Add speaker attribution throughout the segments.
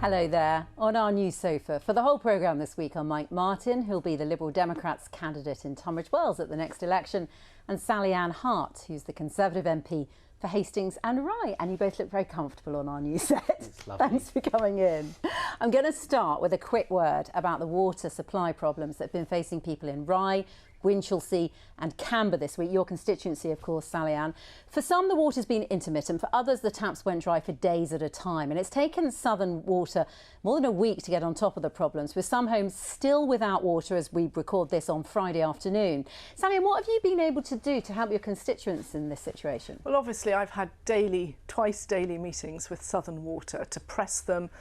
Speaker 1: Hello there. On our news sofa for the whole programme this week are Mike Martin, who'll be the Liberal Democrats candidate in Tun-Wells at the next election, and Sally Ann Hart, who's the Conservative MP for Hastings and Rye. And you both look very comfortable on our new set. Thanks for coming in. I'm going to start with a quick word about the water supply problems that have been facing people in Rye, Winchelsea and Camber this week. Your constituency, of course, Sally Ann. For some, the water's been intermittent. For others, the taps went dry for days at a time. And it's taken Southern Water more than a week to get on top of the problems, with some homes still without water as we record this on Friday afternoon. Sally Ann, what have you been able to do to help your constituents in this situation?
Speaker 2: Well, obviously, I've had twice daily meetings with Southern Water to press them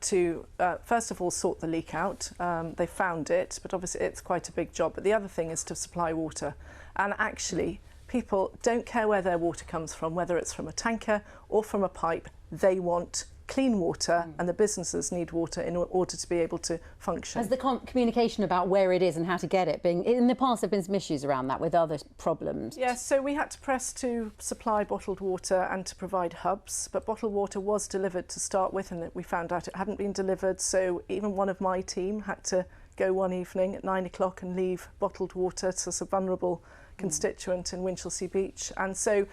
Speaker 2: to first of all sort the leak out. They found it, but obviously it's quite a big job. But the other thing is to supply water. And actually, people don't care where their water comes from, whether it's from a tanker or from a pipe. They want clean water, and the businesses need water in order to be able to function.
Speaker 1: Has the communication about where it is and how to get it been, in the past there have been some issues around that with other problems?
Speaker 2: Yes, so we had to press to supply bottled water and to provide hubs, but bottled water was delivered to start with, and we found out it hadn't been delivered, so even one of my team had to go one evening at 9 o'clock and leave bottled water to a vulnerable constituent in Winchelsea Beach. And so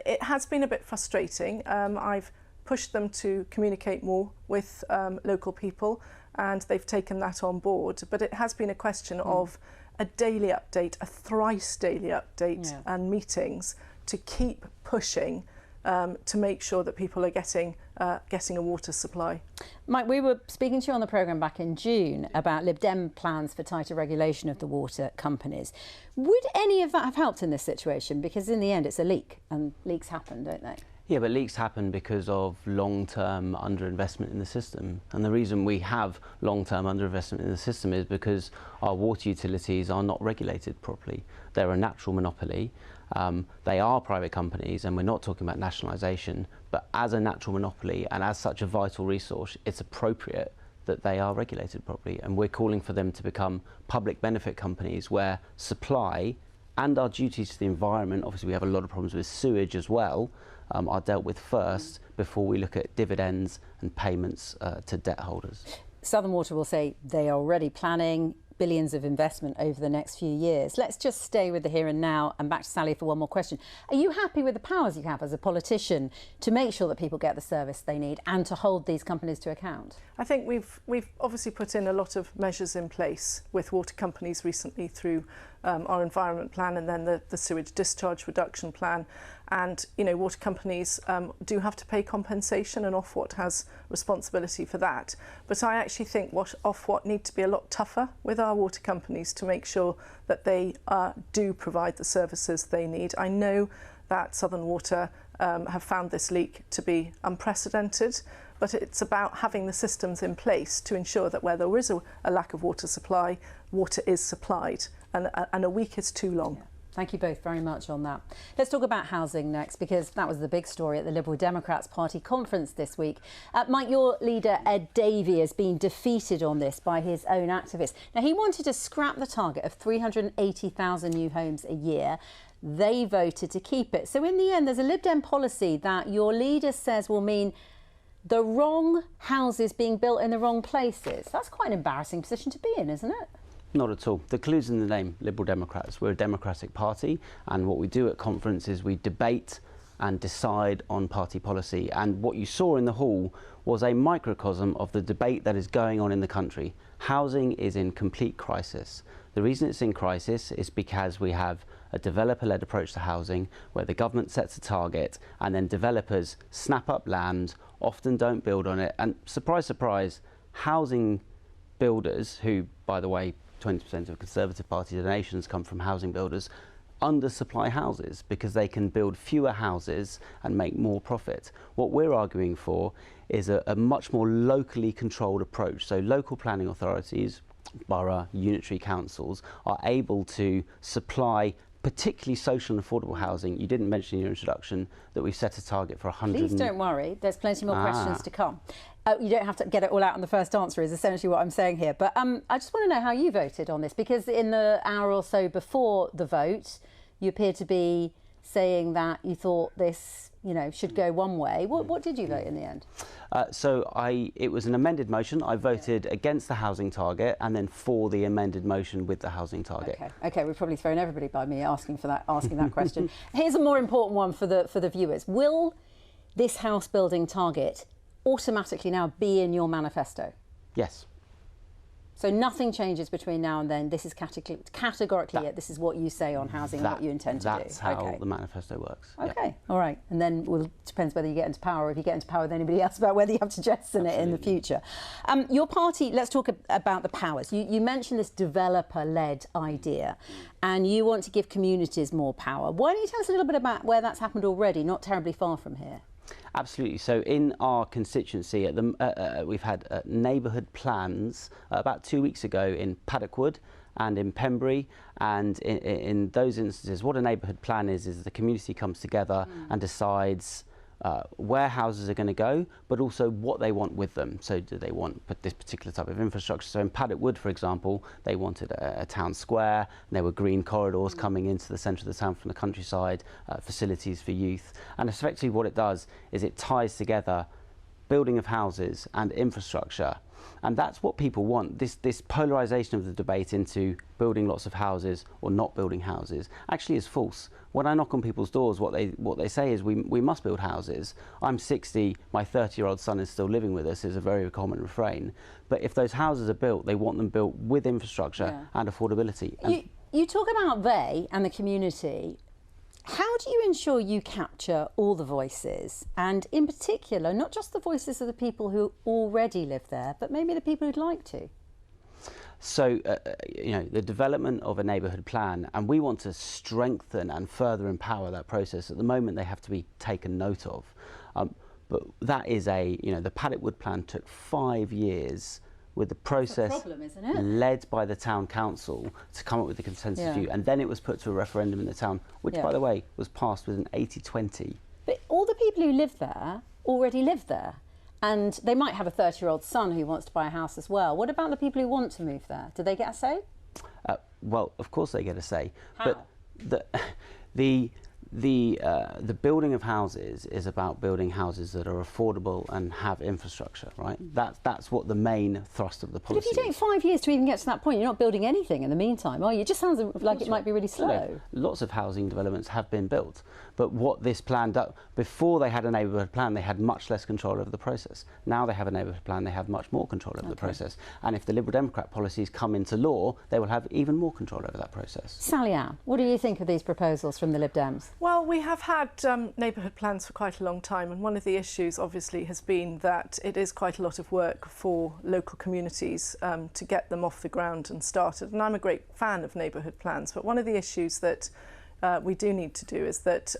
Speaker 2: it has been a bit frustrating. I've pushed them to communicate more with local people, and they've taken that on board. But it has been a question of a daily update, a thrice daily update, and meetings to keep pushing to make sure that people are getting a water supply.
Speaker 1: Mike, we were speaking to you on the programme back in June about Lib Dem plans for tighter regulation of the water companies. Would any of that have helped in this situation? Because in the end it's a leak, and leaks happen, don't they?
Speaker 3: Yeah, but leaks happen because of long-term underinvestment in the system. And the reason we have long-term underinvestment in the system is because our water utilities are not regulated properly. They're a natural monopoly. They are private companies, and we're not talking about nationalisation, but as a natural monopoly and as such a vital resource, it's appropriate that they are regulated properly. And we're calling for them to become public benefit companies where supply and our duties to the environment, obviously we have a lot of problems with sewage as well, are dealt with first before we look at dividends and payments to debt holders.
Speaker 1: Southern Water will say they are already planning billions of investment over the next few years. Let's just stay with the here and now and back to Sally for one more question. Are you happy with the powers you have as a politician to make sure that people get the service they need and to hold these companies to account?
Speaker 2: I think we've obviously put in a lot of measures in place with water companies recently through our environment plan and then the sewage discharge reduction plan. And, you know, water companies do have to pay compensation, and Ofwat has responsibility for that. But I actually think Ofwat need to be a lot tougher with our water companies to make sure that they do provide the services they need. I know that Southern Water have found this leak to be unprecedented, but it's about having the systems in place to ensure that where there is a lack of water supply, water is supplied, and a week is too long.
Speaker 1: Yeah. Thank you both very much on that. Let's talk about housing next, because that was the big story at the Liberal Democrats Party conference this week. Mike, your leader Ed Davey has been defeated on this by his own activists. Now, he wanted to scrap the target of 380,000 new homes a year. They voted to keep it. So in the end, there's a Lib Dem policy that your leader says will mean the wrong houses being built in the wrong places. That's quite an embarrassing position to be in, isn't it?
Speaker 3: Not at all. The clue's in the name, Liberal Democrats. We're a democratic party, and what we do at conference is we debate and decide on party policy. And what you saw in the hall was a microcosm of the debate that is going on in the country. Housing is in complete crisis. The reason it's in crisis is because we have a developer-led approach to housing where the government sets a target and then developers snap up land, often don't build on it. And surprise, surprise, housing builders, who, by the way, 20% of Conservative Party donations come from housing builders, undersupply houses because they can build fewer houses and make more profit. What we're arguing for is a much more locally controlled approach. So local planning authorities, borough, unitary councils are able to supply particularly social and affordable housing. You didn't mention in your introduction that we've set a target for 100.
Speaker 1: Please don't worry, there's plenty more questions to come. You don't have to get it all out in the first answer is essentially what I'm saying here. But I just want to know how you voted on this, because in the hour or so before the vote, you appear to be saying that you thought this, should go one way. What did you vote in the end?
Speaker 3: It was an amended motion. I voted against the housing target and then for the amended motion with the housing target.
Speaker 1: Okay, we've probably thrown everybody by me asking that question. Here's a more important one for the viewers. Will this house building target automatically now be in your manifesto?
Speaker 3: Yes.
Speaker 1: So nothing changes between now and then. This is categorically it. This is what you say on housing, what you intend to do.
Speaker 3: That's how the manifesto works.
Speaker 1: Okay, all right. And then depends whether you get into power or if you get into power with anybody else about whether you have to jettison it in the future. Your party, let's talk about the powers. You mentioned this developer-led idea and you want to give communities more power. Why don't you tell us a little bit about where that's happened already, not terribly far from here?
Speaker 3: Absolutely. So in our constituency, we've had neighbourhood plans about 2 weeks ago in Paddockwood and in Pembury. And in those instances, what a neighbourhood plan is the community comes together and decides where houses are going to go, but also what they want with them. So do they want this particular type of infrastructure? So in Paddockwood, for example, they wanted a town square, and there were green corridors coming into the centre of the town from the countryside, facilities for youth. And effectively what it does is it ties together building of houses and infrastructure. And that's what people want. This polarisation of the debate into building lots of houses or not building houses actually is false. When I knock on people's doors, what they say is we must build houses. I'm 60, my 30-year-old son is still living with us, is a very common refrain. But if those houses are built, they want them built with infrastructure and affordability.
Speaker 1: You talk about they and the community. How do you ensure you capture all the voices, and in particular, not just the voices of the people who already live there, but maybe the people who'd like to?
Speaker 3: So, the development of a neighbourhood plan, and we want to strengthen and further empower that process. At the moment, they have to be taken note of. But that is the Paddockwood plan took 5 years with the process led by the town council to come up with the consensus view, and then it was put to a referendum in the town, which, by the way, was passed with an 80-20.
Speaker 1: But all the people who live there already live there, and they might have a 30-year-old son who wants to buy a house as well. What about the people who want to move there? Do they get a say?
Speaker 3: Well, of course they get a say.
Speaker 1: How?
Speaker 3: But the building of houses is about building houses that are affordable and have infrastructure, right? That's what the main thrust of the policy is.
Speaker 1: But if you take 5 years to even get to that point, you're not building anything in the meantime, are you? It just sounds like it might be really slow.
Speaker 3: Lots of housing developments have been built, but what this plan does, before they had a neighbourhood plan, they had much less control over the process. Now they have a neighbourhood plan, they have much more control over the process. And if the Liberal Democrat policies come into law, they will have even more control over that process.
Speaker 1: Sally Ann, what do you think of these proposals from the Lib Dems?
Speaker 2: Well, we have had neighbourhood plans for quite a long time, and one of the issues obviously has been that it is quite a lot of work for local communities to get them off the ground and started. And I'm a great fan of neighbourhood plans, but one of the issues that we do need to do is that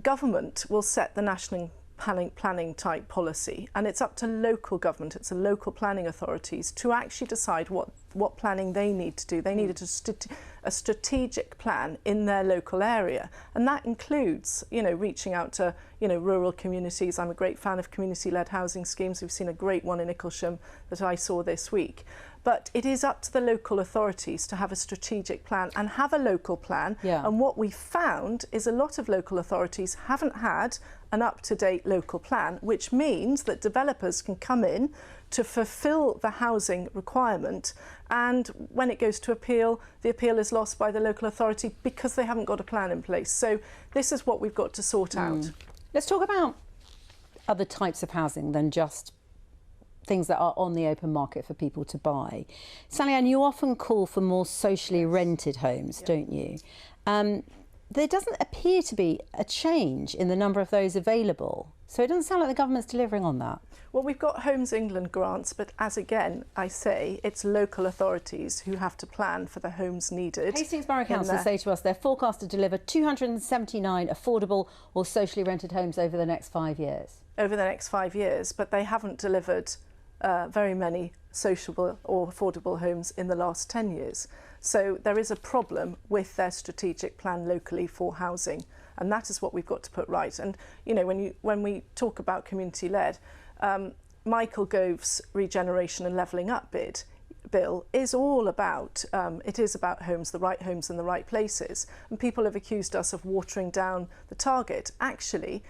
Speaker 2: government will set the national planning type policy, and it's up to local government, it's the local planning authorities to actually decide what planning they need to do. They needed a strategic plan in their local area, and that includes, reaching out to, rural communities. I'm a great fan of community-led housing schemes. We've seen a great one in Icklesham that I saw this week. But it is up to the local authorities to have a strategic plan and have a local plan. And what we found is a lot of local authorities haven't had an up-to-date local plan, which means that developers can come in to fulfil the housing requirement, and when it goes to appeal, the appeal is lost by the local authority because they haven't got a plan in place. So this is what we've got to sort out.
Speaker 1: Let's talk about other types of housing than just things that are on the open market for people to buy. Sally Ann, you often call for more socially rented homes, don't you? There doesn't appear to be a change in the number of those available. So it doesn't sound like the government's delivering on that.
Speaker 2: Well, we've got Homes England grants, but as again, I say, it's local authorities who have to plan for the homes needed.
Speaker 1: Hastings Borough Council say to us they're forecast to deliver 279 affordable or socially rented homes over the next 5 years.
Speaker 2: Over the next 5 years, but they haven't delivered very many sociable or affordable homes in the last 10 years. So there is a problem with their strategic plan locally for housing, and that is what we've got to put right. And when we talk about community-led, Michael Gove's regeneration and levelling up bid bill is all about, it is about homes, the right homes in the right places. And people have accused us of watering down the target. Actually,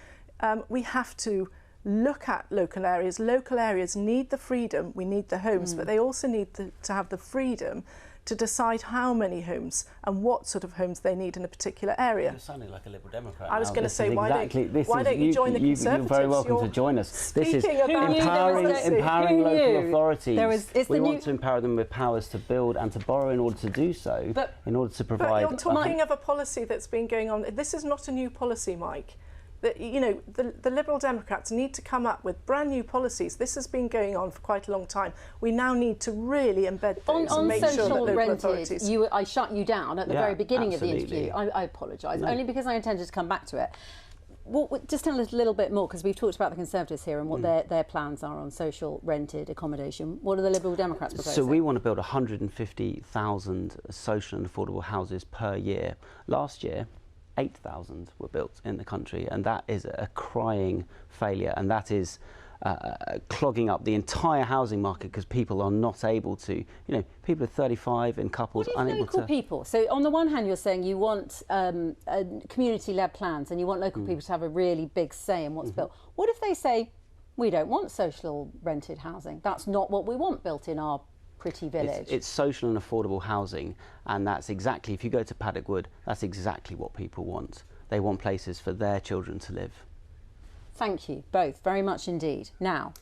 Speaker 2: we have to look at local areas. Local areas need the freedom, we need the homes, but they also need to have the freedom to decide how many homes and what sort of homes they need in a particular area.
Speaker 3: You're sounding like a Liberal Democrat.
Speaker 2: I was going to say, why don't
Speaker 3: exactly,
Speaker 2: you join the Conservatives?
Speaker 3: You're very welcome to join us. This is
Speaker 2: Empowering
Speaker 3: local authorities.
Speaker 1: We
Speaker 3: want to empower them with powers to build and to borrow in order to do so, in order to provide...
Speaker 2: But you're talking of a policy that's been going on. This is not a new policy, Mike. You know, the Liberal Democrats need to come up with brand new policies. This has been going on for quite a long time. We now need to really embed those and make sure that local authorities...
Speaker 1: I shut you down at the very beginning of the interview. I apologise, only because I intended to come back to it. Just tell us a little bit more, because we've talked about the Conservatives here and what their plans are on social rented accommodation. What are the Liberal Democrats proposing?
Speaker 3: So we want to build 150,000 social and affordable houses per year. Last year, 8,000 were built in the country, and that is a crying failure, and that is clogging up the entire housing market because people are not able to, people are 35 and couples unable
Speaker 1: local people? So on the one hand, you're saying you want community-led plans and you want local people to have a really big say in what's built. What if they say, we don't want social rented housing? That's not what we want built in our pretty village.
Speaker 3: It's social and affordable housing, and that's exactly, if you go to Paddock Wood, that's exactly what people want. They want places for their children to live.
Speaker 1: Thank you both very much indeed. Now,